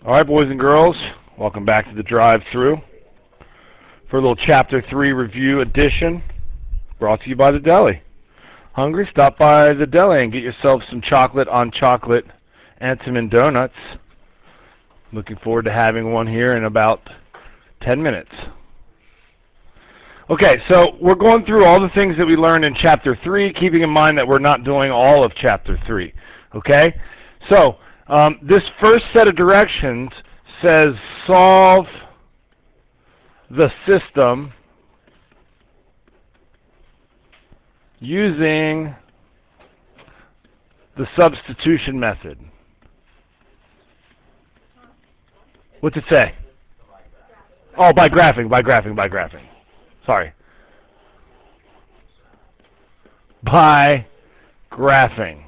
All right, boys and girls, welcome back to the drive-through for a little Chapter 3 review edition brought to you by the deli. Hungry? Stop by the deli and get yourself some chocolate on chocolate Entenmann donuts. Looking forward to having one here in about 10 minutes. Okay, so we're going through all the things that we learned in Chapter 3, keeping in mind that we're not doing all of Chapter 3. Okay? So, this first set of directions says solve the system using the substitution method. What's it say? Oh, by graphing. Sorry. By graphing.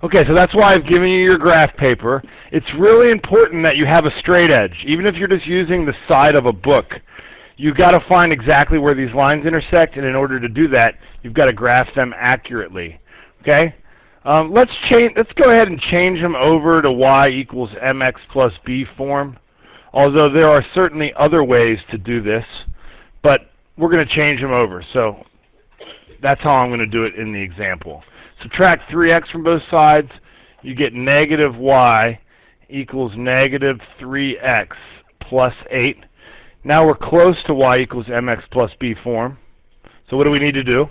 Okay, so that's why I've given you your graph paper. It's really important that you have a straight edge. Even if you're just using the side of a book, you've got to find exactly where these lines intersect, and in order to do that, you've got to graph them accurately. Okay? Let's go ahead and change them over to y equals mx plus b form, although there are certainly other ways to do this, but we're going to change them over. So that's how I'm going to do it in the example. Subtract 3x from both sides, you get negative y equals negative 3x plus 8. Now we're close to y equals mx plus b form. So what do we need to do?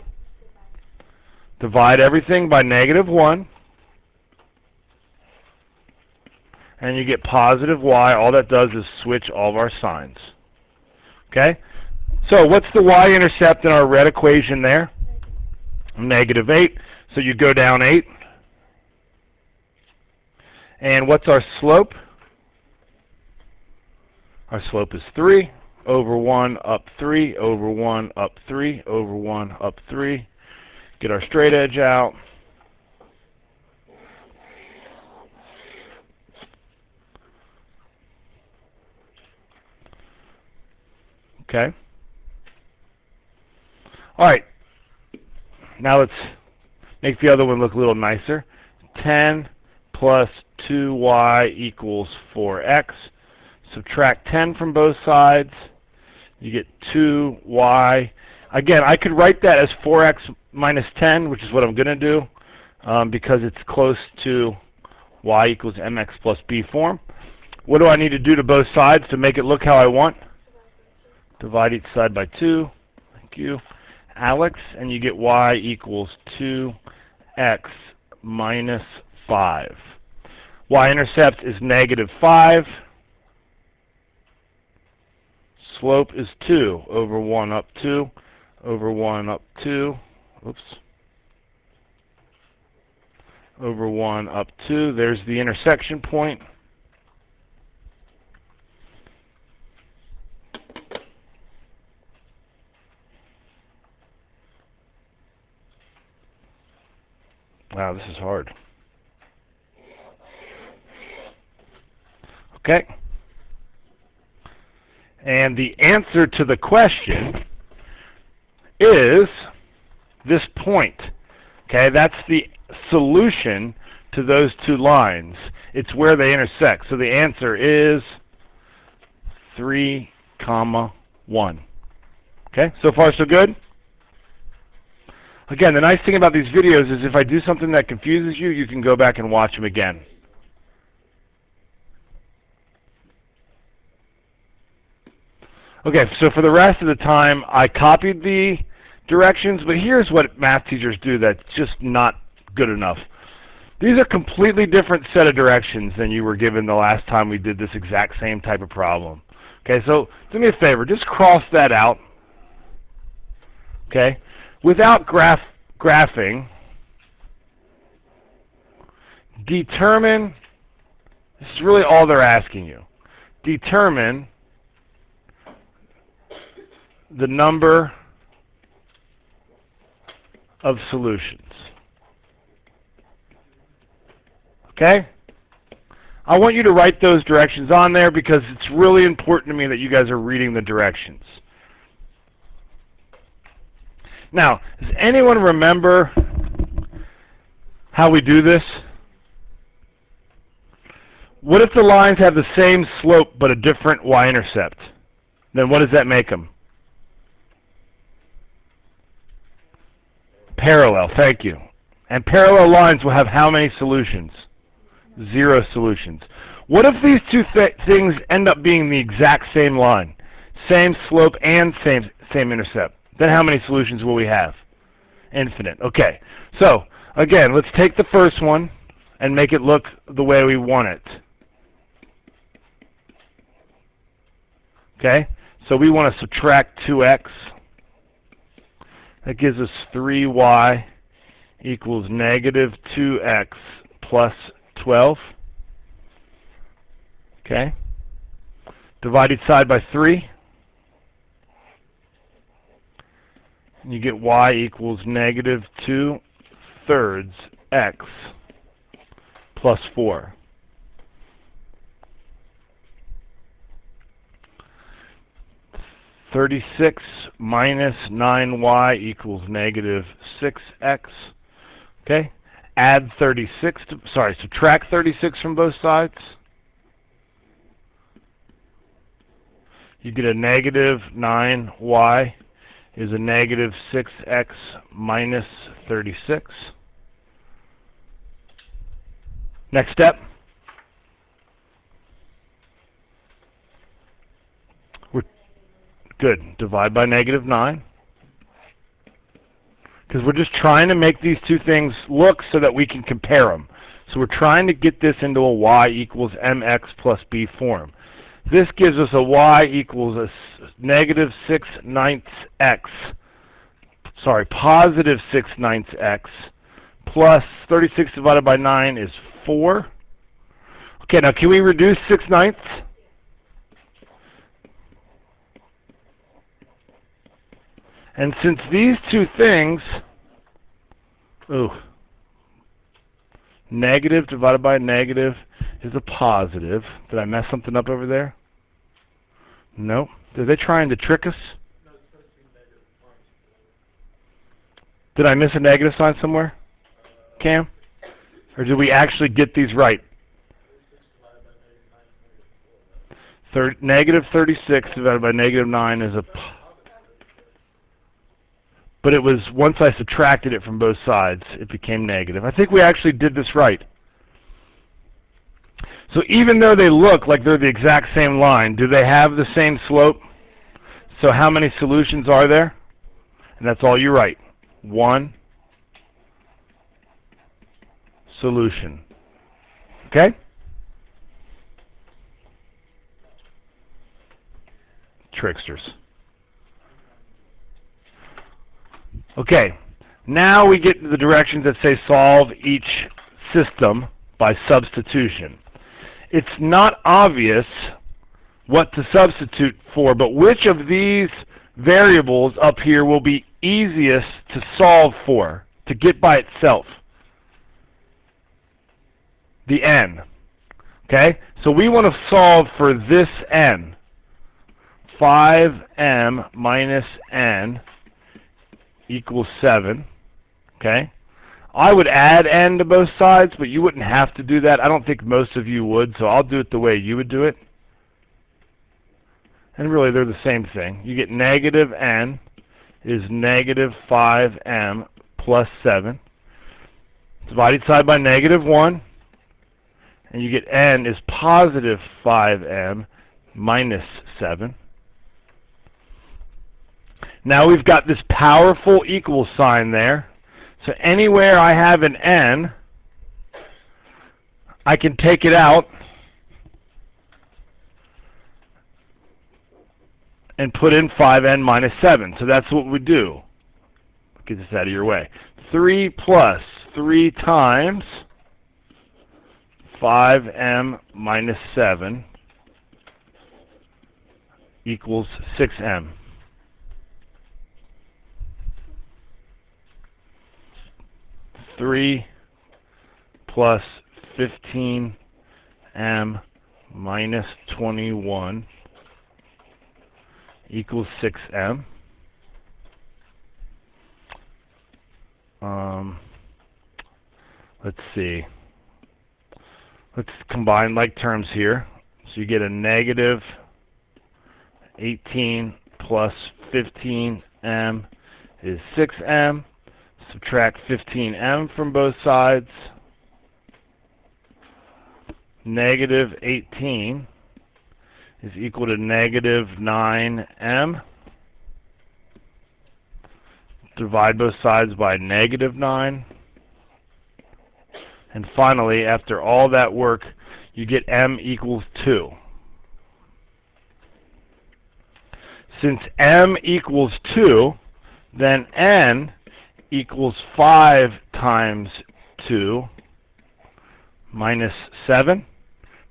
Divide everything by negative 1. And you get positive y. All that does is switch all of our signs. Okay? So what's the y-intercept in our red equation there? Negative 8. So you go down 8. And what's our slope? Our slope is 3 over 1 up 3 over 1 up 3 over 1 up 3. Get our straight edge out. Okay. All right. Now let's make the other one look a little nicer. 10 plus 2y equals 4x. Subtract 10 from both sides. You get 2y. Again, I could write that as 4x minus 10, which is what I'm going to do, because it's close to y equals mx plus b form. What do I need to do to both sides to make it look how I want? Divide each side by 2. Thank you, Alex. And you get y equals 2x minus 5. Y-intercept is negative 5. Slope is 2 over 1 up 2 over 1 up 2. Oops. Over 1 up 2. There's the intersection point. Wow, this is hard. Okay. And the answer to the question is this point. Okay, that's the solution to those two lines. It's where they intersect. So the answer is 3, 1. Okay, so far so good? Again, the nice thing about these videos is if I do something that confuses you, you can go back and watch them again. Okay, so for the rest of the time, I copied the directions, but here's what math teachers do that's just not good enough. These are a completely different set of directions than you were given the last time we did this exact same type of problem. Okay, so do me a favor, just cross that out. Okay? Without graphing, determine, this is really all they're asking you, determine the number of solutions. Okay? I want you to write those directions on there because it's really important to me that you guys are reading the directions. Now, does anyone remember how we do this? What if the lines have the same slope but a different y-intercept? Then what does that make them? Parallel, thank you. And parallel lines will have how many solutions? 0 solutions. What if these two things end up being the exact same line? Same slope and same intercept. Then how many solutions will we have? Infinite. Okay. So, again, let's take the first one and make it look the way we want it. Okay? So we want to subtract 2x. That gives us 3y equals negative 2x plus 12. Okay? Divide each side by 3. And you get y equals negative 2/3 x plus 4. (36 minus 9y equals negative 6x). Okay? Add 36 to, subtract 36 from both sides. You get a negative 9y is a negative 6x minus 36. Next step. Good. Divide by negative 9. Because we're just trying to make these two things look so that we can compare them. So we're trying to get this into a y equals mx plus b form. This gives us a y equals a negative 6/9 x. Sorry, positive 6/9 x plus 36 divided by 9 is 4. Okay, now can we reduce 6/9? And since these two things, negative divided by negative is a positive. Did I mess something up over there? No. Are they trying to trick us? Did I miss a negative sign somewhere, Cam? Or did we actually get these right? Negative 36 divided by negative 9 is a... But it was, once I subtracted it from both sides, it became negative. I think we actually did this right. So even though they look like they're the exact same line, do they have the same slope? So how many solutions are there? And that's all you write. 1 solution. Okay? Tricksters. Okay, now we get to the directions that say solve each system by substitution. It's not obvious what to substitute for, but which of these variables up here will be easiest to solve for, to get by itself? The n. Okay, so we want to solve for this n. 5m minus n equals 7, okay? I would add n to both sides, but you wouldn't have to do that. I don't think most of you would, so I'll do it the way you would do it. And really, they're the same thing. You get negative n is negative 5m plus 7. Divide each side by negative 1, and you get n is positive 5m minus 7. Now we've got this powerful equal sign there. So anywhere I have an n, I can take it out and put in 5n minus 7. So that's what we do. Get this out of your way. 3 plus 3 times 5m minus 7 equals 6m. Three plus 15m minus 21 equals 6m. Let's see. Let's combine like terms here. So you get a negative 18 plus 15m is 6m. Subtract 15m from both sides. Negative 18 is equal to negative 9m. Divide both sides by negative 9. And finally, after all that work, you get m equals 2. Since m equals 2, then n equals 5 times 2 minus 7,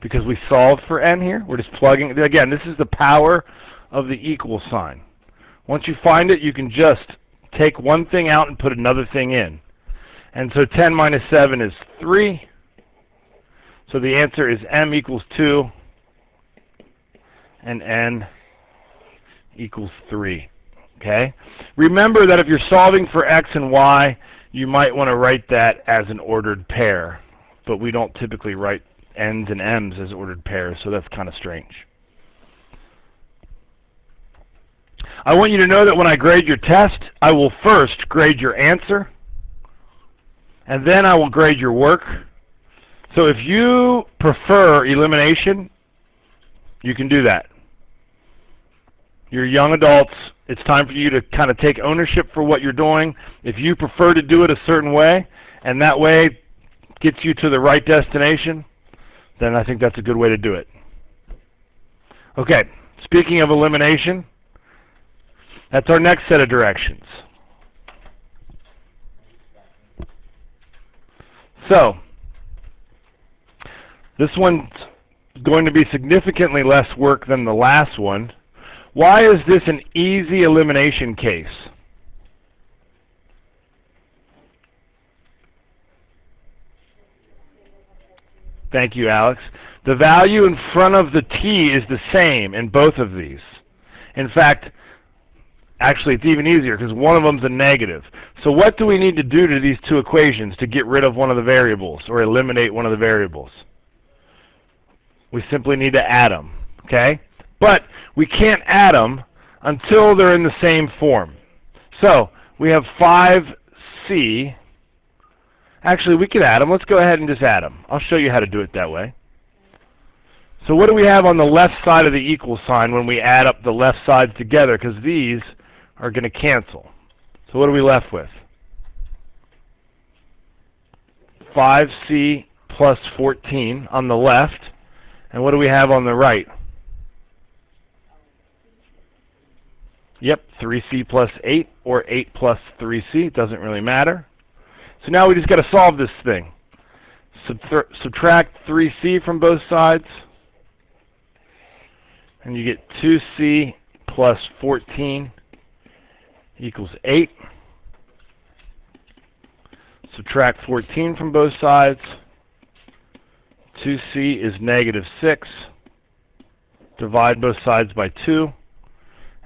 because we solved for n here. We're just plugging. Again, this is the power of the equal sign. Once you find it, you can just take one thing out and put another thing in. And so 10 minus 7 is 3. So the answer is m equals 2 and n equals 3. Okay? Remember that if you're solving for x and y, you might want to write that as an ordered pair. But we don't typically write n's and m's as ordered pairs, so that's kind of strange. I want you to know that when I grade your test, I will first grade your answer, and then I will grade your work. So if you prefer elimination, you can do that. You're young adults. It's time for you to kind of take ownership for what you're doing. If you prefer to do it a certain way, and that way gets you to the right destination, then I think that's a good way to do it. Okay, speaking of elimination, that's our next set of directions. So, this one's going to be significantly less work than the last one. Why is this an easy elimination case? Thank you, Alex. The value in front of the t is the same in both of these. In fact, actually it's even easier because one of them's a negative. So what do we need to do to these two equations to get rid of one of the variables or eliminate one of the variables? We simply need to add them, okay? But we can't add them until they're in the same form. So we have 5c. Actually, we could add them. Let's go ahead and just add them. I'll show you how to do it that way. So what do we have on the left side of the equal sign when we add up the left sides together? Because these are going to cancel. So what are we left with? 5c plus 14 on the left. And what do we have on the right? Yep, 3c plus 8 or 8 plus 3c. It doesn't really matter. So now we just got to solve this thing. Subtract 3c from both sides. And you get 2c plus 14 equals 8. Subtract 14 from both sides. 2c is negative 6. Divide both sides by 2.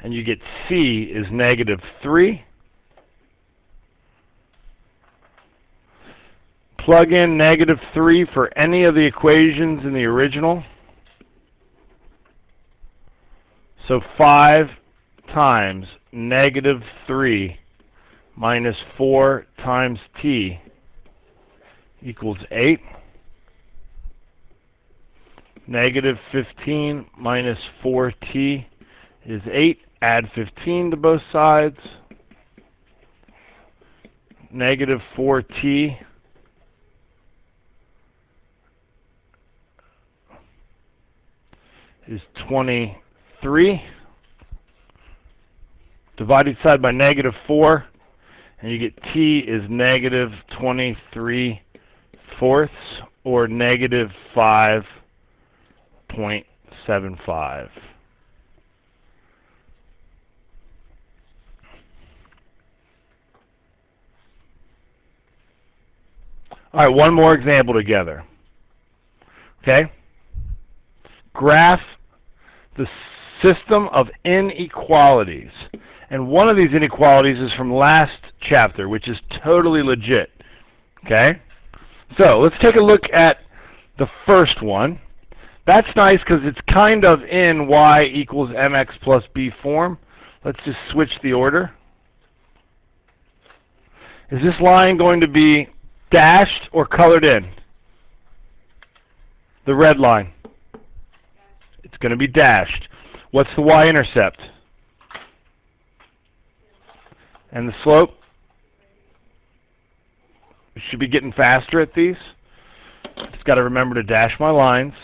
And you get c is negative 3. Plug in negative 3 for any of the equations in the original. So 5 times negative 3 minus 4 times t equals 8. Negative 15 minus 4t is 8. Add 15 to both sides. Negative 4t is 23. Divide each side by negative 4, and you get t is negative 23 fourths, or negative 5.75. All right, one more example together. Okay? Graph the system of inequalities. And one of these inequalities is from last chapter, which is totally legit. Okay? So let's take a look at the first one. That's nice because it's kind of in y equals mx plus b form. Let's just switch the order. Is this line going to be dashed or colored in? The red line. It's going to be dashed. What's the y-intercept? And the slope? We should be getting faster at these. Just got to remember to dash my lines.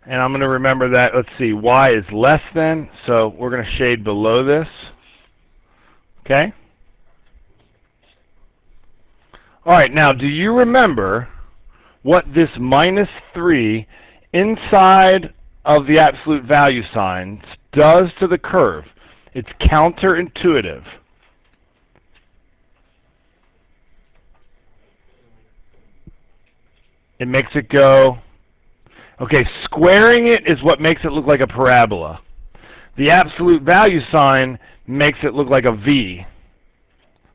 And I'm going to remember that, let's see, y is less than, so we're going to shade below this. Okay? All right, now do you remember what this minus 3 inside of the absolute value sign does to the curve? It's counterintuitive. It makes it go... Okay, squaring it is what makes it look like a parabola. The absolute value sign makes it look like a V.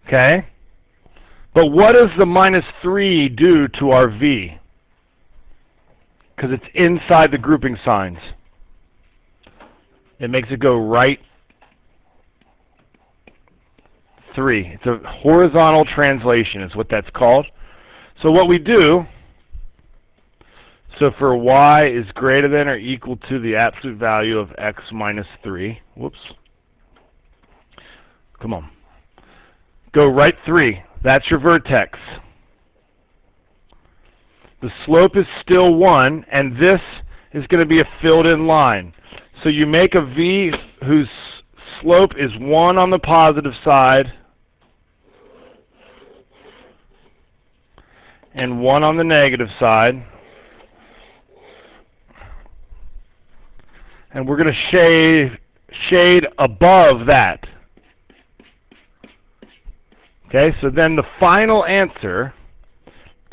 Okay? But what does the minus 3 do to our V? Because it's inside the grouping signs. It makes it go right 3. It's a horizontal translation is what that's called. So what we do... So for y is greater than or equal to the absolute value of x minus 3. Whoops. Come on. Go right 3. That's your vertex. The slope is still 1, and this is going to be a filled-in line. So you make a v whose slope is 1 on the positive side and 1 on the negative side. And we're going to shade above that. Okay, so then the final answer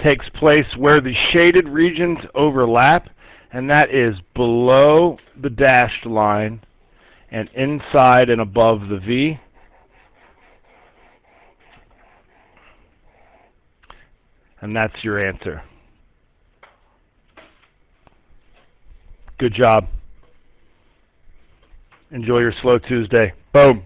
takes place where the shaded regions overlap, and that is below the dashed line and inside and above the V. And that's your answer. Good job. Enjoy your slow Tuesday. Boom.